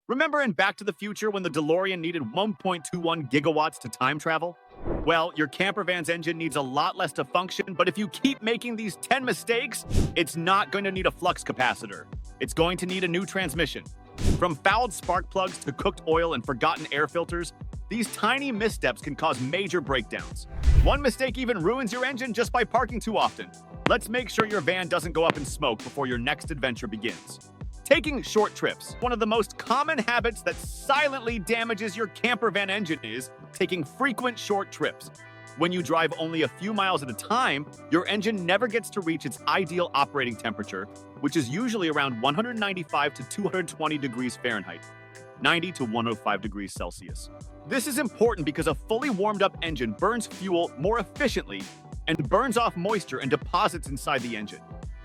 Remember in Back to the Future when the DeLorean needed 1.21 gigawatts to time travel? Well, your campervan's engine needs a lot less to function, but if you keep making these 10 mistakes, it's not going to need a flux capacitor. It's going to need a new transmission. From fouled spark plugs to cooked oil and forgotten air filters, these tiny missteps can cause major breakdowns. One mistake even ruins your engine just by parking too often. Let's make sure your van doesn't go up in smoke before your next adventure begins. Taking short trips. One of the most common habits that silently damages your campervan engine is taking frequent short trips. When you drive only a few miles at a time, your engine never gets to reach its ideal operating temperature, which is usually around 195 to 220 degrees Fahrenheit, 90 to 105 degrees Celsius. This is important because a fully warmed up engine burns fuel more efficiently and burns off moisture and deposits inside the engine.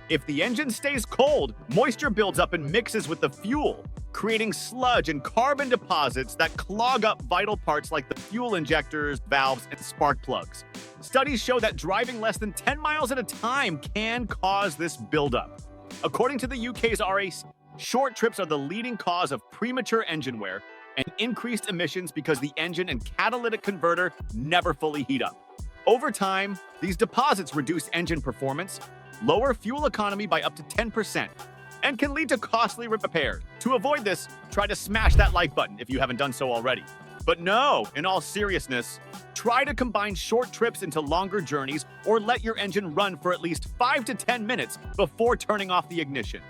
If the engine stays cold, moisture builds up and mixes with the fuel, creating sludge and carbon deposits that clog up vital parts like the fuel injectors, valves, and spark plugs. Studies show that driving less than 10 miles at a time can cause this buildup. According to the UK's RAC, short trips are the leading cause of premature engine wear and increased emissions because the engine and catalytic converter never fully heat up. Over time, these deposits reduce engine performance, lower fuel economy by up to 10%, and can lead to costly repairs. To avoid this, try to smash that like button if you haven't done so already. But no, in all seriousness, try to combine short trips into longer journeys or let your engine run for at least 5 to 10 minutes before turning off the ignition.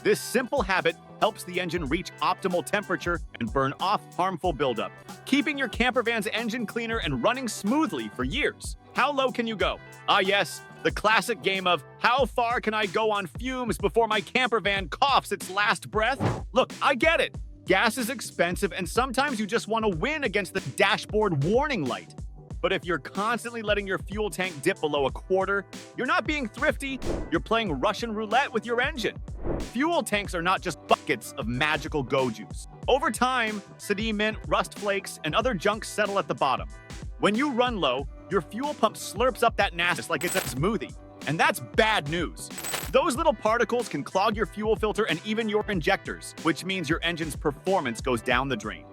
This simple habit helps the engine reach optimal temperature and burn off harmful buildup, keeping your campervan's engine cleaner and running smoothly for years. How low can you go? Ah yes, the classic game of how far can I go on fumes before my campervan coughs its last breath? Look, I get it. Gas is expensive and sometimes you just want to win against the dashboard warning light. But if you're constantly letting your fuel tank dip below a quarter, you're not being thrifty, you're playing Russian roulette with your engine. Fuel tanks are not just buckets of magical go juice. Over time, sediment, rust flakes, and other junk settle at the bottom. When you run low, your fuel pump slurps up that nastiness like it's a smoothie. And that's bad news. Those little particles can clog your fuel filter and even your injectors, which means your engine's performance goes down the drain.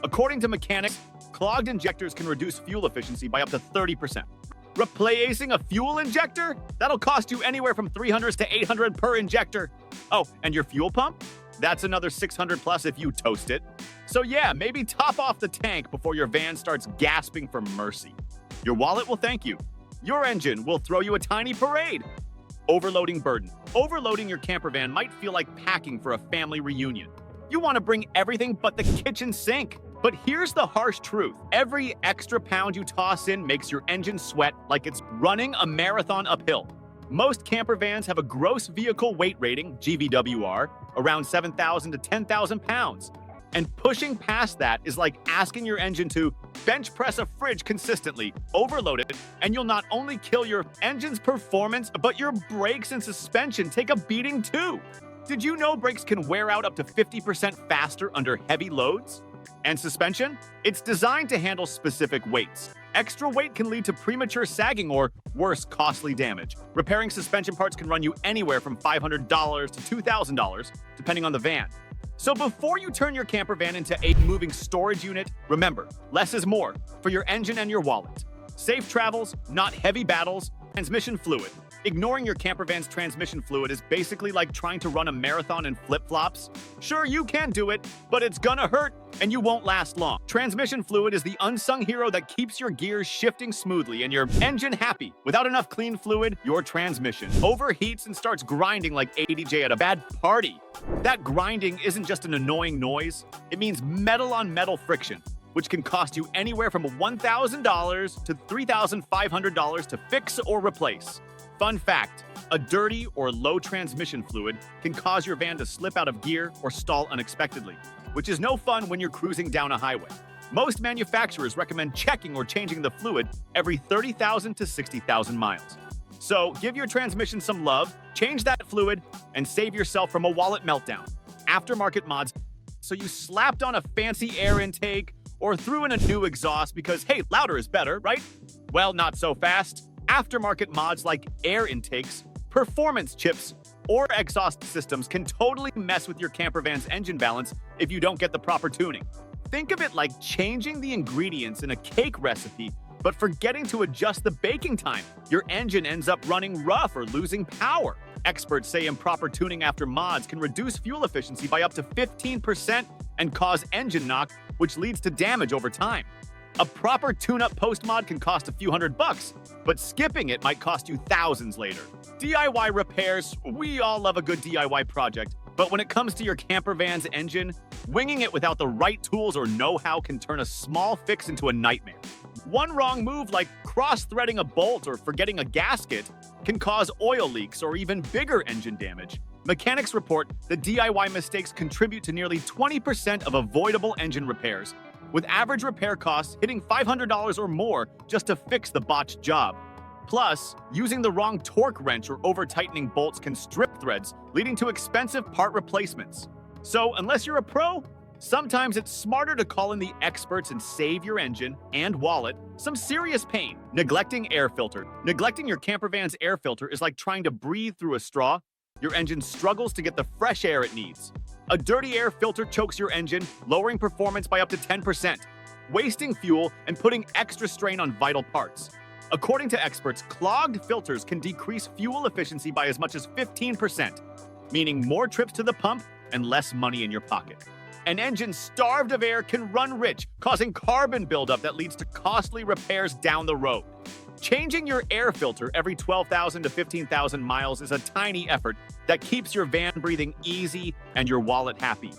According to mechanics, clogged injectors can reduce fuel efficiency by up to 30%. Replacing a fuel injector? That'll cost you anywhere from $300 to $800 per injector. Oh, and your fuel pump? That's another $600 plus if you toast it. So yeah, maybe top off the tank before your van starts gasping for mercy. Your wallet will thank you. Your engine will throw you a tiny parade. Overloading burden. Overloading your campervan might feel like packing for a family reunion. You want to bring everything but the kitchen sink. But here's the harsh truth. Every extra pound you toss in makes your engine sweat like it's running a marathon uphill. Most campervans have a gross vehicle weight rating, GVWR, around 7,000 to 10,000 pounds. And pushing past that is like asking your engine to bench press a fridge consistently, overload it, and you'll not only kill your engine's performance, but your brakes and suspension take a beating too. Did you know brakes can wear out up to 50% faster under heavy loads? And suspension? It's designed to handle specific weights. Extra weight can lead to premature sagging or, worse, costly damage. Repairing suspension parts can run you anywhere from $500 to $2,000, depending on the van. So before you turn your campervan into a moving storage unit, remember, less is more for your engine and your wallet. Safe travels, not heavy battles. Transmission fluid. Ignoring your campervan's transmission fluid is basically like trying to run a marathon in flip-flops. Sure, you can do it, but it's gonna hurt and you won't last long. Transmission fluid is the unsung hero that keeps your gears shifting smoothly and your engine happy. Without enough clean fluid, your transmission overheats and starts grinding like ADJ at a bad party. That grinding isn't just an annoying noise, it means metal on metal friction, which can cost you anywhere from $1,000 to $3,500 to fix or replace. Fun fact, a dirty or low transmission fluid can cause your van to slip out of gear or stall unexpectedly, which is no fun when you're cruising down a highway. Most manufacturers recommend checking or changing the fluid every 30,000 to 60,000 miles. So give your transmission some love, change that fluid, and save yourself from a wallet meltdown. Aftermarket Mods, so you slapped on a fancy air intake or threw in a new exhaust because, hey, louder is better, right? Well, not so fast. Aftermarket mods like air intakes, performance chips, or exhaust systems can totally mess with your campervan's engine balance if you don't get the proper tuning. Think of it like changing the ingredients in a cake recipe, but forgetting to adjust the baking time. Your engine ends up running rough or losing power. Experts say improper tuning after mods can reduce fuel efficiency by up to 15% and cause engine knock, which leads to damage over time. A proper tune-up post-mod can cost a few $100, but skipping it might cost you thousands later. DIY repairs, we all love a good DIY project, but when it comes to your campervan's engine, winging it without the right tools or know-how can turn a small fix into a nightmare. One wrong move, like cross-threading a bolt or forgetting a gasket, can cause oil leaks or even bigger engine damage. Mechanics report that DIY mistakes contribute to nearly 20% of avoidable engine repairs, with average repair costs hitting $500 or more just to fix the botched job. Plus, using the wrong torque wrench or over-tightening bolts can strip threads, leading to expensive part replacements. So, unless you're a pro, sometimes it's smarter to call in the experts and save your engine and wallet some serious pain. Neglecting air filter. Neglecting your campervan's air filter is like trying to breathe through a straw. Your engine struggles to get the fresh air it needs. A dirty air filter chokes your engine, lowering performance by up to 10%, wasting fuel and putting extra strain on vital parts. According to experts, clogged filters can decrease fuel efficiency by as much as 15%, meaning more trips to the pump and less money in your pocket. An engine starved of air can run rich, causing carbon buildup that leads to costly repairs down the road. Changing your air filter every 12,000 to 15,000 miles is a tiny effort that keeps your van breathing easy and your wallet happy.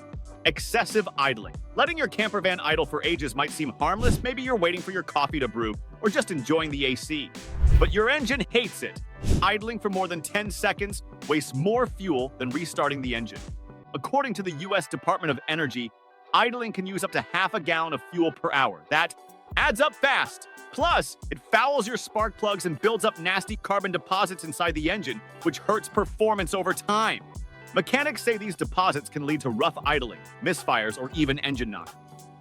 Excessive idling. Letting your campervan idle for ages might seem harmless. Maybe you're waiting for your coffee to brew or just enjoying the AC. But your engine hates it. Idling for more than 10 seconds wastes more fuel than restarting the engine. According to the U.S. Department of Energy, idling can use up to half a gallon of fuel per hour. That adds up fast. Plus, it fouls your spark plugs and builds up nasty carbon deposits inside the engine, which hurts performance over time. Mechanics say these deposits can lead to rough idling, misfires, or even engine knock.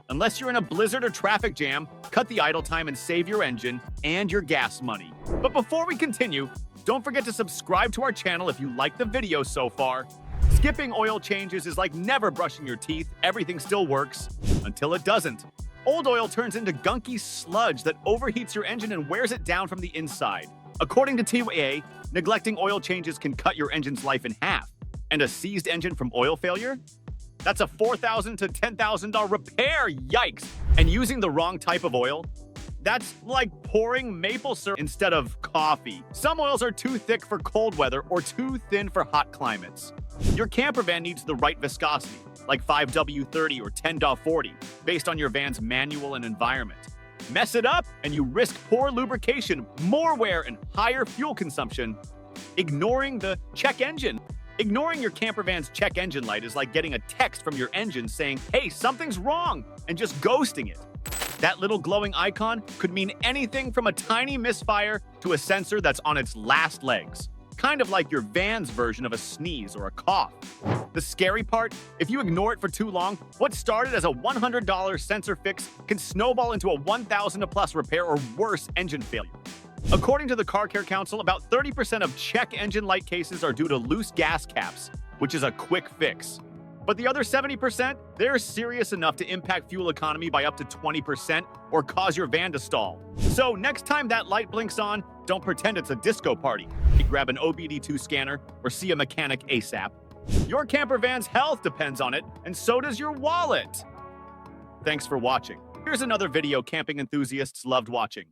Unless you're in a blizzard or traffic jam, cut the idle time and save your engine and your gas money. But before we continue, don't forget to subscribe to our channel if you like the video so far. Skipping oil changes is like never brushing your teeth. Everything still works until it doesn't. Old oil turns into gunky sludge that overheats your engine and wears it down from the inside. According to TUA, neglecting oil changes can cut your engine's life in half. And a seized engine from oil failure? That's a $4,000 to $10,000 repair, yikes! And using the wrong type of oil? That's like pouring maple syrup instead of coffee. Some oils are too thick for cold weather or too thin for hot climates. Your campervan needs the right viscosity, like 5W30 or 10.40, based on your van's manual and environment. Mess it up, and you risk poor lubrication, more wear, and higher fuel consumption. Ignoring the check engine. Ignoring your campervan's check engine light is like getting a text from your engine saying, hey, something's wrong, and just ghosting it. That little glowing icon could mean anything from a tiny misfire to a sensor that's on its last legs. Kind of like your van's version of a sneeze or a cough. The scary part, if you ignore it for too long, what started as a $100 sensor fix can snowball into a $1,000+ repair or worse engine failure. According to the Car Care Council, about 30% of check engine light cases are due to loose gas caps, which is a quick fix. But the other 70%, they're serious enough to impact fuel economy by up to 20% or cause your van to stall. So next time that light blinks on, don't pretend it's a disco party. Grab an OBD2 scanner or see a mechanic ASAP. Your campervan's health depends on it, and so does your wallet. Thanks for watching. Here's another video camping enthusiasts loved watching.